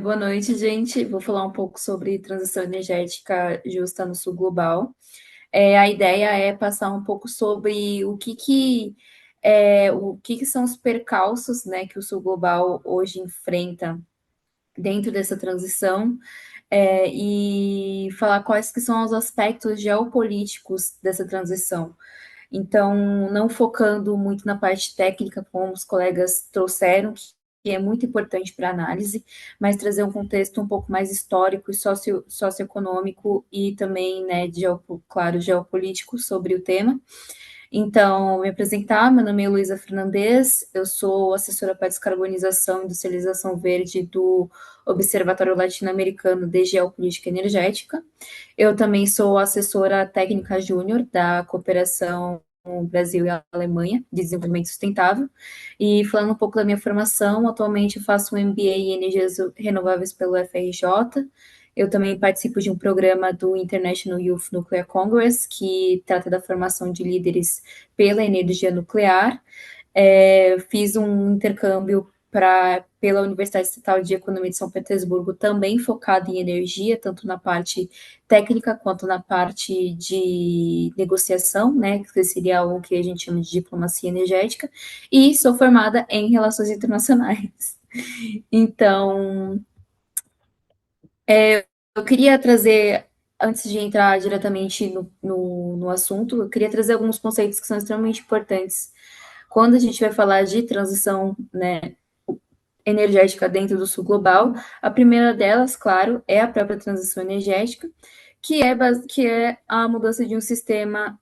Boa noite, gente. Vou falar um pouco sobre transição energética justa no sul global. A ideia é passar um pouco sobre o que são os percalços, né, que o sul global hoje enfrenta dentro dessa transição, e falar quais que são os aspectos geopolíticos dessa transição. Então, não focando muito na parte técnica, como os colegas trouxeram, que é muito importante para a análise, mas trazer um contexto um pouco mais histórico e socioeconômico e também, né, claro, geopolítico sobre o tema. Então, me apresentar, meu nome é Luísa Fernandes, eu sou assessora para descarbonização e industrialização verde do Observatório Latino-Americano de Geopolítica Energética. Eu também sou assessora técnica júnior da cooperação Brasil e Alemanha de desenvolvimento sustentável. E falando um pouco da minha formação, atualmente eu faço um MBA em energias renováveis pelo FRJ. Eu também participo de um programa do International Youth Nuclear Congress, que trata da formação de líderes pela energia nuclear. Fiz um intercâmbio pela Universidade Estatal de Economia de São Petersburgo, também focado em energia, tanto na parte técnica quanto na parte de negociação, né, que seria algo que a gente chama de diplomacia energética, e sou formada em relações internacionais. Então, eu queria trazer, antes de entrar diretamente no assunto, eu queria trazer alguns conceitos que são extremamente importantes quando a gente vai falar de transição, né, energética dentro do sul global. A primeira delas, claro, é a própria transição energética, que é a mudança de um sistema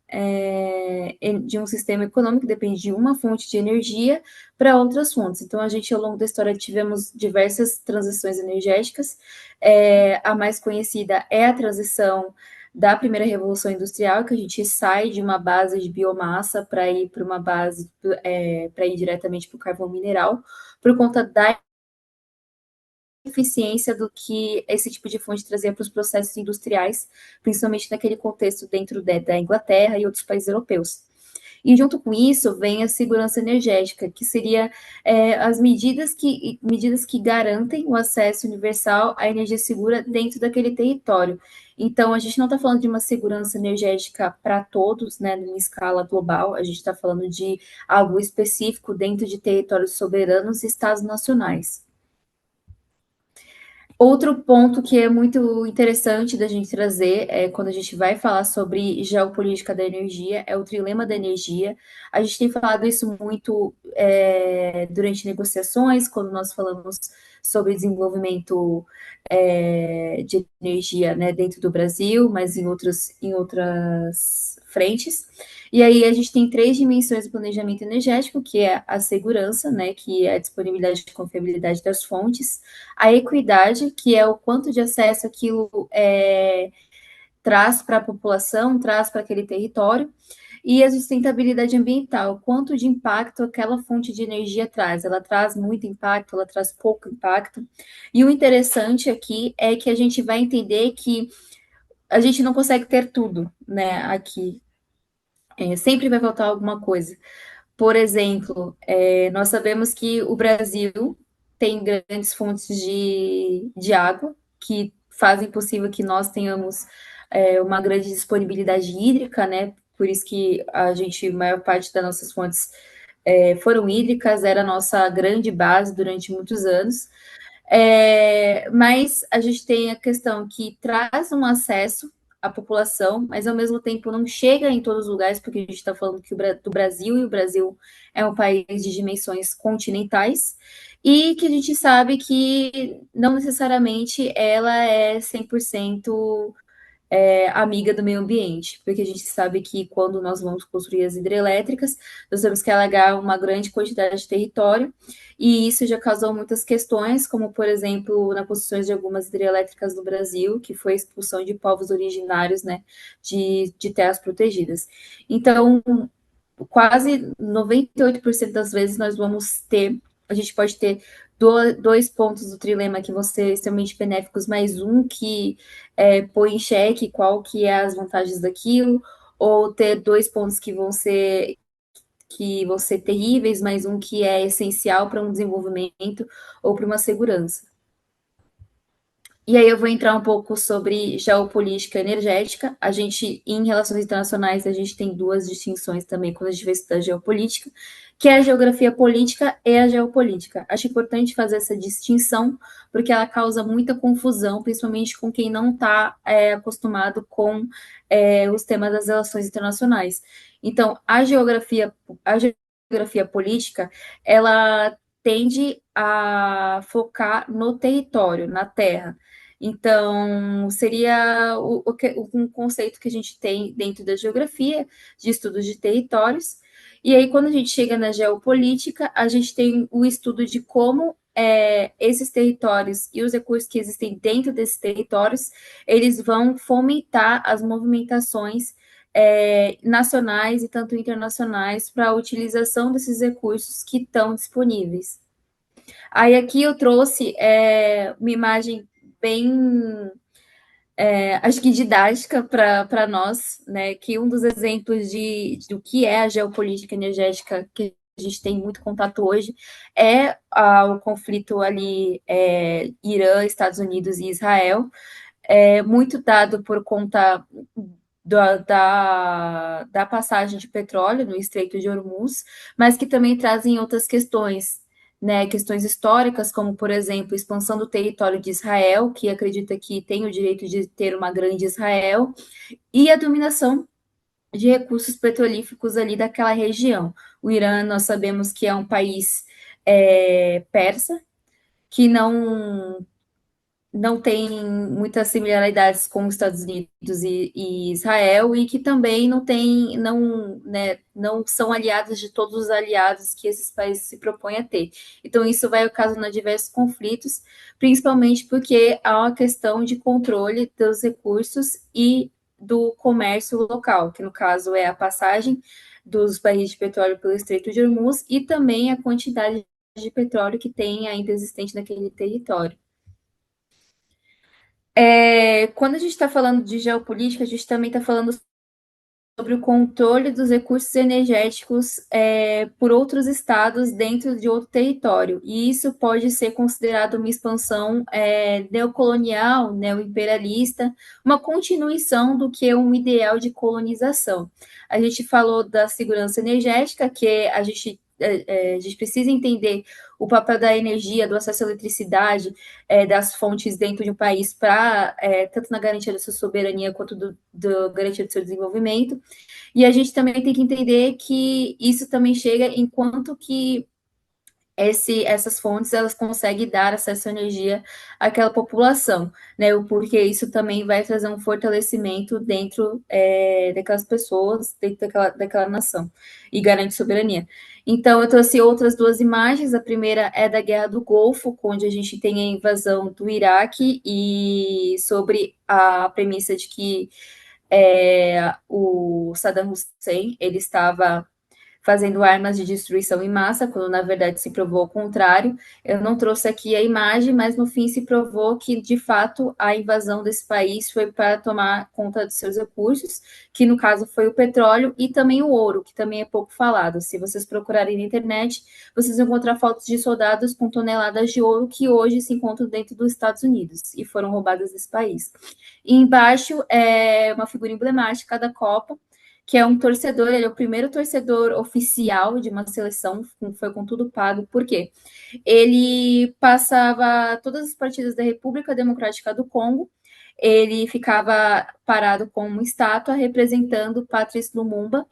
econômico que depende de uma fonte de energia para outras fontes. Então, a gente, ao longo da história, tivemos diversas transições energéticas. A mais conhecida é a transição da primeira revolução industrial, que a gente sai de uma base de biomassa para ir para uma base, para ir diretamente para o carvão mineral, por conta da eficiência do que esse tipo de fonte trazia para os processos industriais, principalmente naquele contexto dentro da Inglaterra e outros países europeus. E junto com isso vem a segurança energética, que seria as medidas que garantem o acesso universal à energia segura dentro daquele território. Então, a gente não está falando de uma segurança energética para todos, né, numa escala global, a gente está falando de algo específico dentro de territórios soberanos e estados nacionais. Outro ponto que é muito interessante da gente trazer quando a gente vai falar sobre geopolítica da energia é o trilema da energia. A gente tem falado isso muito durante negociações, quando nós falamos sobre desenvolvimento de energia, né, dentro do Brasil, mas em outras frentes. E aí a gente tem três dimensões do planejamento energético, que é a segurança, né, que é a disponibilidade e confiabilidade das fontes, a equidade, que é o quanto de acesso aquilo traz para a população, traz para aquele território, e a sustentabilidade ambiental, quanto de impacto aquela fonte de energia traz. Ela traz muito impacto, ela traz pouco impacto. E o interessante aqui é que a gente vai entender que a gente não consegue ter tudo, né, aqui. Sempre vai faltar alguma coisa. Por exemplo, nós sabemos que o Brasil tem grandes fontes de água que fazem possível que nós tenhamos uma grande disponibilidade hídrica, né? Por isso que a maior parte das nossas fontes foram hídricas, era a nossa grande base durante muitos anos. Mas a gente tem a questão que traz um acesso à população, mas ao mesmo tempo não chega em todos os lugares, porque a gente está falando do Brasil, e o Brasil é um país de dimensões continentais, e que a gente sabe que não necessariamente ela é 100% amiga do meio ambiente, porque a gente sabe que quando nós vamos construir as hidrelétricas, nós temos que alagar uma grande quantidade de território, e isso já causou muitas questões, como, por exemplo, na construção de algumas hidrelétricas no Brasil, que foi a expulsão de povos originários, né, de terras protegidas. Então, quase 98% das vezes a gente pode ter dois pontos do trilema que vão ser extremamente benéficos, mais um que põe em xeque qual que é as vantagens daquilo, ou ter dois pontos que vão ser terríveis, mas um que é essencial para um desenvolvimento ou para uma segurança. E aí eu vou entrar um pouco sobre geopolítica energética. A gente, em relações internacionais, a gente tem duas distinções também quando a gente vai estudar geopolítica, que é a geografia política e a geopolítica. Acho importante fazer essa distinção, porque ela causa muita confusão, principalmente com quem não está acostumado com os temas das relações internacionais. Então, a geografia política, ela tende a focar no território, na terra. Então, seria um conceito que a gente tem dentro da geografia, de estudos de territórios. E aí, quando a gente chega na geopolítica, a gente tem o estudo de como esses territórios e os recursos que existem dentro desses territórios, eles vão fomentar as movimentações nacionais e tanto internacionais para a utilização desses recursos que estão disponíveis. Aí aqui eu trouxe uma imagem bem, acho que didática para nós, né? Que um dos exemplos do que é a geopolítica energética que a gente tem muito contato hoje é o conflito ali Irã, Estados Unidos e Israel, muito dado por conta da passagem de petróleo no Estreito de Hormuz, mas que também trazem outras questões, né, questões históricas, como, por exemplo, a expansão do território de Israel, que acredita que tem o direito de ter uma grande Israel, e a dominação de recursos petrolíferos ali daquela região. O Irã, nós sabemos que é um país persa, que não tem muitas similaridades com os Estados Unidos e Israel e que também não são aliados de todos os aliados que esses países se propõem a ter. Então isso vai ocasionar diversos conflitos, principalmente porque há uma questão de controle dos recursos e do comércio local, que no caso é a passagem dos barris de petróleo pelo Estreito de Hormuz e também a quantidade de petróleo que tem ainda existente naquele território. Quando a gente está falando de geopolítica, a gente também está falando sobre o controle dos recursos energéticos por outros estados dentro de outro território. E isso pode ser considerado uma expansão neocolonial, neoimperialista, uma continuação do que é um ideal de colonização. A gente falou da segurança energética, que a gente precisa entender o papel da energia, do acesso à eletricidade, das fontes dentro de um país para tanto na garantia da sua soberania quanto do garantia do seu desenvolvimento. E a gente também tem que entender que isso também chega enquanto que essas fontes elas conseguem dar acesso à energia àquela população, né? Porque isso também vai trazer um fortalecimento dentro daquelas pessoas, dentro daquela nação, e garante soberania. Então, eu trouxe outras duas imagens. A primeira é da Guerra do Golfo, onde a gente tem a invasão do Iraque, e sobre a premissa de que o Saddam Hussein ele estava fazendo armas de destruição em massa, quando na verdade se provou o contrário. Eu não trouxe aqui a imagem, mas no fim se provou que, de fato, a invasão desse país foi para tomar conta dos seus recursos, que no caso foi o petróleo e também o ouro, que também é pouco falado. Se vocês procurarem na internet, vocês vão encontrar fotos de soldados com toneladas de ouro que hoje se encontram dentro dos Estados Unidos e foram roubadas desse país. E embaixo é uma figura emblemática da Copa, que é um torcedor, ele é o primeiro torcedor oficial de uma seleção, foi com tudo pago. Por quê? Ele passava todas as partidas da República Democrática do Congo, ele ficava parado com uma estátua representando Patrice Lumumba,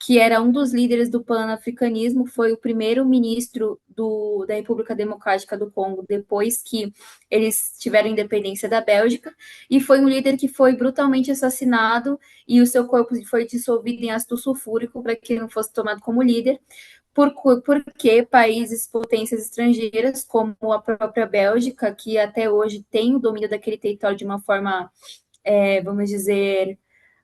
que era um dos líderes do panafricanismo, foi o primeiro ministro da República Democrática do Congo depois que eles tiveram independência da Bélgica, e foi um líder que foi brutalmente assassinado e o seu corpo foi dissolvido em ácido sulfúrico para que não fosse tomado como líder, porque países, potências estrangeiras, como a própria Bélgica, que até hoje tem o domínio daquele território de uma forma, vamos dizer,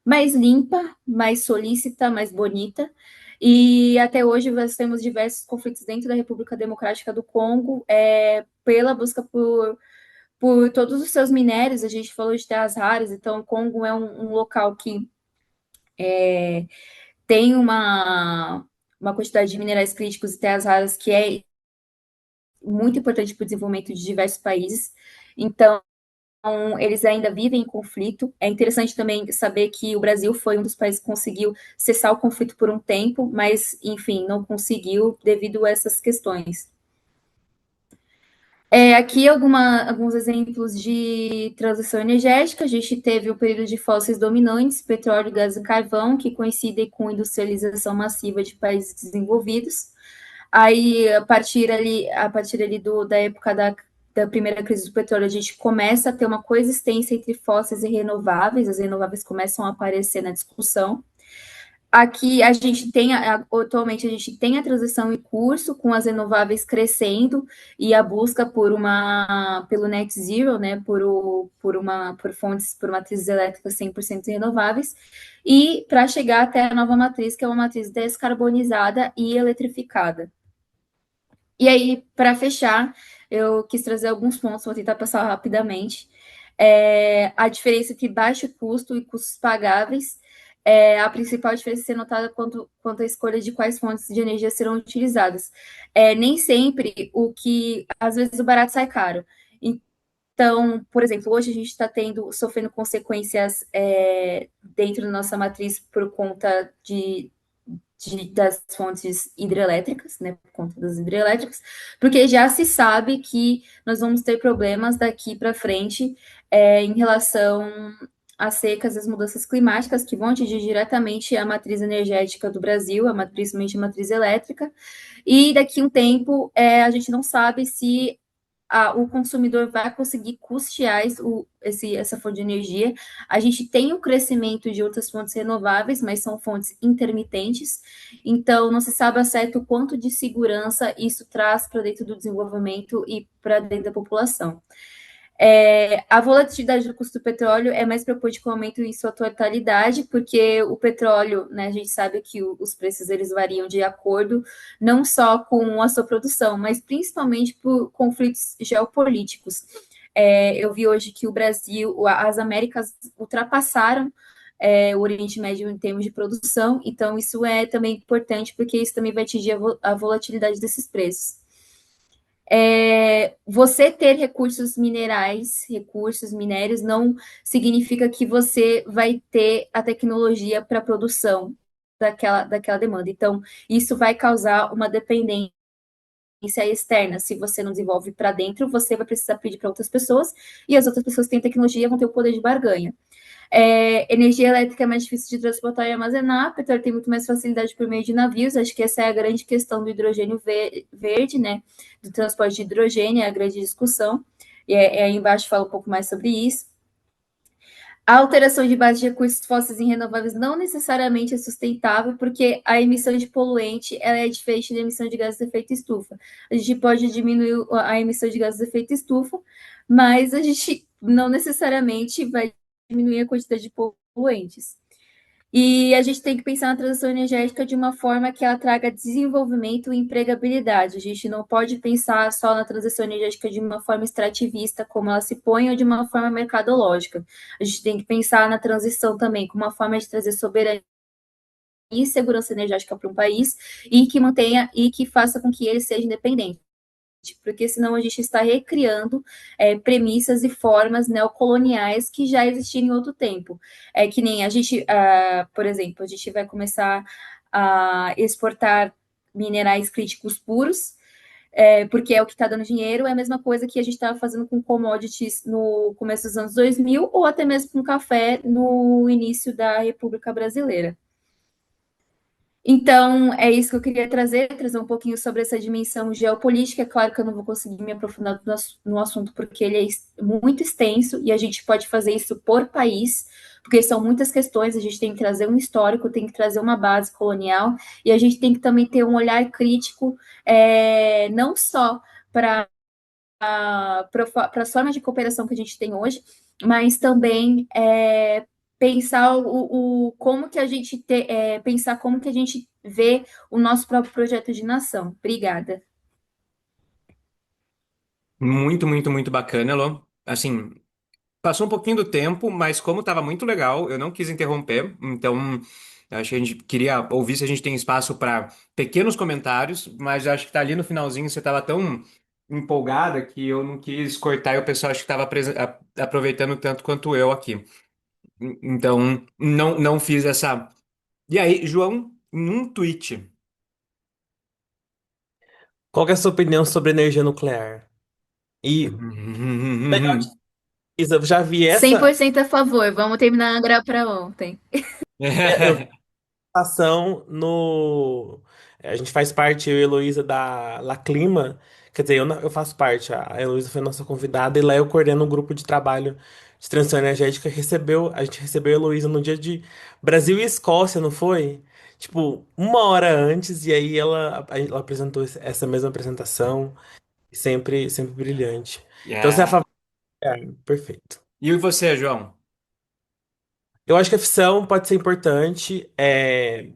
mais limpa, mais solícita, mais bonita. E até hoje nós temos diversos conflitos dentro da República Democrática do Congo, pela busca por todos os seus minérios. A gente falou de terras raras, então o Congo é um local que tem uma quantidade de minerais críticos e terras raras que é muito importante para o desenvolvimento de diversos países. Então, eles ainda vivem em conflito. É interessante também saber que o Brasil foi um dos países que conseguiu cessar o conflito por um tempo, mas, enfim, não conseguiu devido a essas questões. Aqui alguns exemplos de transição energética. A gente teve o período de fósseis dominantes, petróleo, gás e carvão, que coincidem com a industrialização massiva de países desenvolvidos. Aí, a partir ali da época da primeira crise do petróleo, a gente começa a ter uma coexistência entre fósseis e renováveis, as renováveis começam a aparecer na discussão. Aqui a gente tem, atualmente a gente tem a transição em curso, com as renováveis crescendo e a busca pelo net zero, né, por fontes, por matrizes elétricas 100% renováveis, e para chegar até a nova matriz, que é uma matriz descarbonizada e eletrificada. E aí, para fechar, eu quis trazer alguns pontos, vou tentar passar rapidamente. A diferença entre baixo custo e custos pagáveis. A principal diferença ser notada quanto à escolha de quais fontes de energia serão utilizadas. Nem sempre às vezes o barato sai caro. Então, por exemplo, hoje a gente está sofrendo consequências dentro da nossa matriz por conta das fontes hidrelétricas, né, por conta das hidrelétricas, porque já se sabe que nós vamos ter problemas daqui para frente em relação às secas e às mudanças climáticas, que vão atingir diretamente a matriz energética do Brasil, principalmente a matriz elétrica, e daqui a um tempo a gente não sabe se o consumidor vai conseguir custear essa fonte de energia. A gente tem o crescimento de outras fontes renováveis, mas são fontes intermitentes, então não se sabe a certo o quanto de segurança isso traz para dentro do desenvolvimento e para dentro da população. A volatilidade do custo do petróleo é mais preocupante com o aumento em sua totalidade, porque o petróleo, né, a gente sabe que os preços eles variam de acordo não só com a sua produção, mas principalmente por conflitos geopolíticos. Eu vi hoje que o Brasil, as Américas ultrapassaram o Oriente Médio em termos de produção, então isso é também importante, porque isso também vai atingir a volatilidade desses preços. Você ter recursos minerais, recursos minérios, não significa que você vai ter a tecnologia para a produção daquela demanda. Então, isso vai causar uma dependência externa. Se você não desenvolve para dentro, você vai precisar pedir para outras pessoas, e as outras pessoas que têm tecnologia vão ter o poder de barganha. Energia elétrica é mais difícil de transportar e armazenar, petróleo tem muito mais facilidade por meio de navios, acho que essa é a grande questão do hidrogênio verde, né, do transporte de hidrogênio, é a grande discussão, e aí embaixo fala um pouco mais sobre isso. A alteração de base de recursos fósseis em renováveis não necessariamente é sustentável, porque a emissão de poluente ela é diferente da emissão de gases de efeito estufa. A gente pode diminuir a emissão de gases de efeito estufa, mas a gente não necessariamente vai diminuir a quantidade de poluentes. E a gente tem que pensar na transição energética de uma forma que ela traga desenvolvimento e empregabilidade. A gente não pode pensar só na transição energética de uma forma extrativista, como ela se põe, ou de uma forma mercadológica. A gente tem que pensar na transição também como uma forma de trazer soberania e segurança energética para um país e que mantenha e que faça com que ele seja independente, porque senão a gente está recriando premissas e formas neocoloniais que já existiam em outro tempo. Que nem a gente, por exemplo, a gente vai começar a exportar minerais críticos puros, porque é o que está dando dinheiro, é a mesma coisa que a gente estava fazendo com commodities no começo dos anos 2000, ou até mesmo com café no início da República Brasileira. Então, é isso que eu queria trazer um pouquinho sobre essa dimensão geopolítica. É claro que eu não vou conseguir me aprofundar no assunto, porque ele é muito extenso e a gente pode fazer isso por país, porque são muitas questões. A gente tem que trazer um histórico, tem que trazer uma base colonial, e a gente tem que também ter um olhar crítico, não só para as formas de cooperação que a gente tem hoje, mas também pensar como que a gente pensar como que a gente vê o nosso próprio projeto de nação. Obrigada. Muito, muito, muito bacana, Elô. Assim, passou um pouquinho do tempo, mas como estava muito legal, eu não quis interromper. Então, acho que a gente queria ouvir se a gente tem espaço para pequenos comentários, mas acho que tá ali no finalzinho você estava tão empolgada que eu não quis cortar e o pessoal acho que estava aproveitando tanto quanto eu aqui. Então, não fiz essa. E aí, João, num tweet. Qual que é a sua opinião sobre energia nuclear? E Isa, eu já vi cem por essa cento a favor, vamos terminar agora para ontem. eu vi essa ação no. A gente faz parte, eu e a Heloísa, da La Clima. Quer dizer, eu faço parte, a Heloísa foi nossa convidada, e lá eu coordeno um grupo de trabalho de transição energética. A gente recebeu a Heloísa no dia de Brasil e Escócia, não foi? Tipo, uma hora antes, e aí ela apresentou essa mesma apresentação, sempre brilhante. Então, você é a Yeah. favor? Perfeito. E você, João? Eu acho que a fissão pode ser importante, é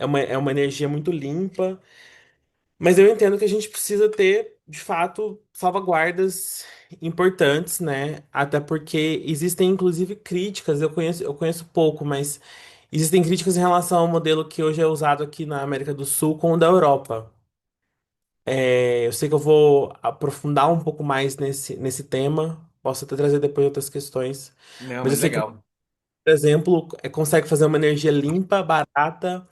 uma energia muito limpa, mas eu entendo que a gente precisa ter, de fato, salvaguardas importantes, né? Até porque existem, inclusive, críticas, eu conheço pouco, mas existem críticas em relação ao modelo que hoje é usado aqui na América do Sul com o da Europa. Eu sei que eu vou aprofundar um pouco mais nesse tema, posso até trazer depois outras questões, Não, mas eu mas sei que, por legal. exemplo, consegue fazer uma energia limpa, barata,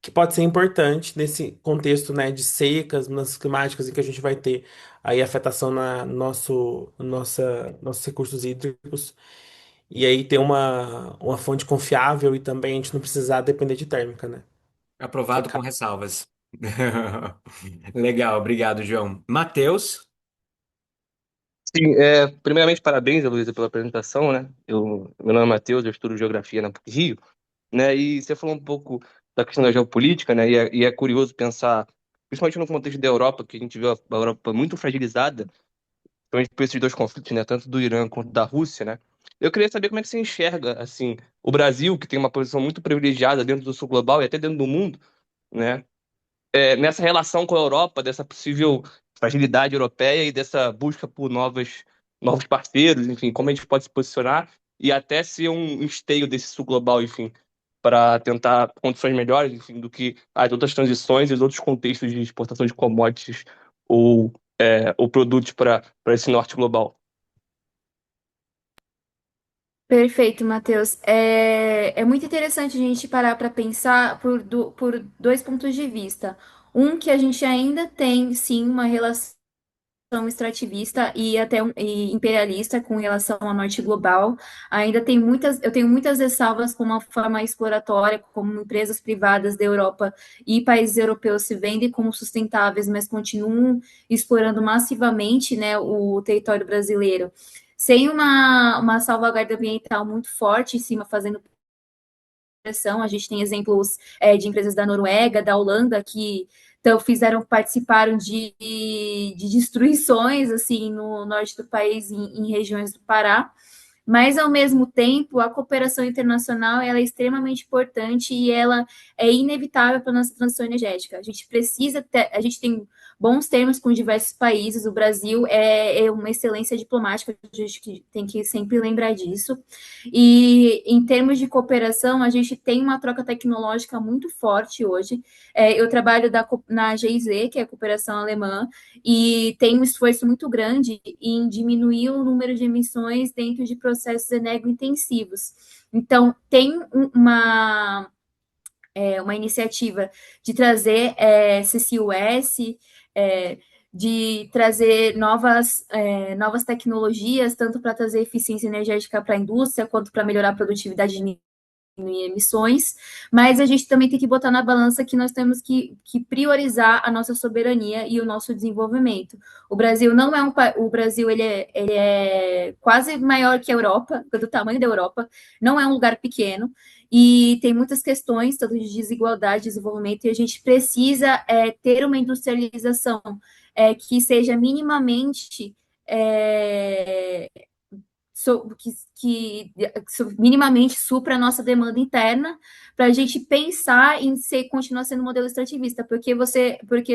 que pode ser importante nesse contexto, né, de secas, mudanças climáticas, em que a gente vai ter aí afetação na nossos recursos hídricos, e aí ter uma fonte confiável e também a gente não precisar depender de térmica, né? Que é Aprovado com caro. ressalvas. Legal, obrigado, João. Matheus? Sim, primeiramente, parabéns, Luísa, pela apresentação, né? Meu nome é Matheus, eu estudo Geografia na PUC-Rio, né? E você falou um pouco da questão da geopolítica, né? E é curioso pensar, principalmente no contexto da Europa, que a gente vê a Europa muito fragilizada, principalmente por esses dois conflitos, né? Tanto do Irã quanto da Rússia, né? Eu queria saber como é que você enxerga, assim, o Brasil, que tem uma posição muito privilegiada dentro do sul global e até dentro do mundo, né? Nessa relação com a Europa, dessa possível fragilidade europeia e dessa busca por novos parceiros, enfim, como a gente pode se posicionar e até ser um esteio desse sul global, enfim, para tentar condições melhores, enfim, do que as outras transições e os outros contextos de exportação de commodities ou produtos para esse norte global. Perfeito, Matheus. É muito interessante a gente parar para pensar por dois pontos de vista. Um, que a gente ainda tem, sim, uma relação extrativista e até e imperialista com relação ao norte global. Ainda tem eu tenho muitas ressalvas com uma forma exploratória, como empresas privadas da Europa e países europeus se vendem como sustentáveis, mas continuam explorando massivamente, né, o território brasileiro. Sem uma salvaguarda ambiental muito forte em cima, fazendo pressão. A gente tem exemplos de empresas da Noruega, da Holanda, que então, participaram de destruições assim no norte do país, em regiões do Pará. Mas, ao mesmo tempo, a cooperação internacional ela é extremamente importante e ela é inevitável para a nossa transição energética. A gente tem bons termos com diversos países, o Brasil é uma excelência diplomática, a gente tem que sempre lembrar disso. E, em termos de cooperação, a gente tem uma troca tecnológica muito forte hoje. Eu trabalho na GIZ, que é a cooperação alemã, e tem um esforço muito grande em diminuir o número de emissões dentro de processos energointensivos. Então, tem uma iniciativa de trazer CCUS, de trazer novas tecnologias, tanto para trazer eficiência energética para a indústria, quanto para melhorar a produtividade de diminuir emissões, mas a gente também tem que botar na balança que nós temos que priorizar a nossa soberania e o nosso desenvolvimento. O Brasil não é o Brasil ele é quase maior que a Europa, do tamanho da Europa, não é um lugar pequeno e tem muitas questões, tanto de desigualdade, desenvolvimento, e a gente precisa ter uma industrialização que seja minimamente é, que minimamente supra a nossa demanda interna, para a gente pensar em continuar sendo um modelo extrativista, porque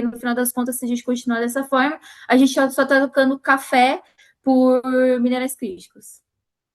no final das contas, se a gente continuar dessa forma, a gente só está trocando café por minerais críticos.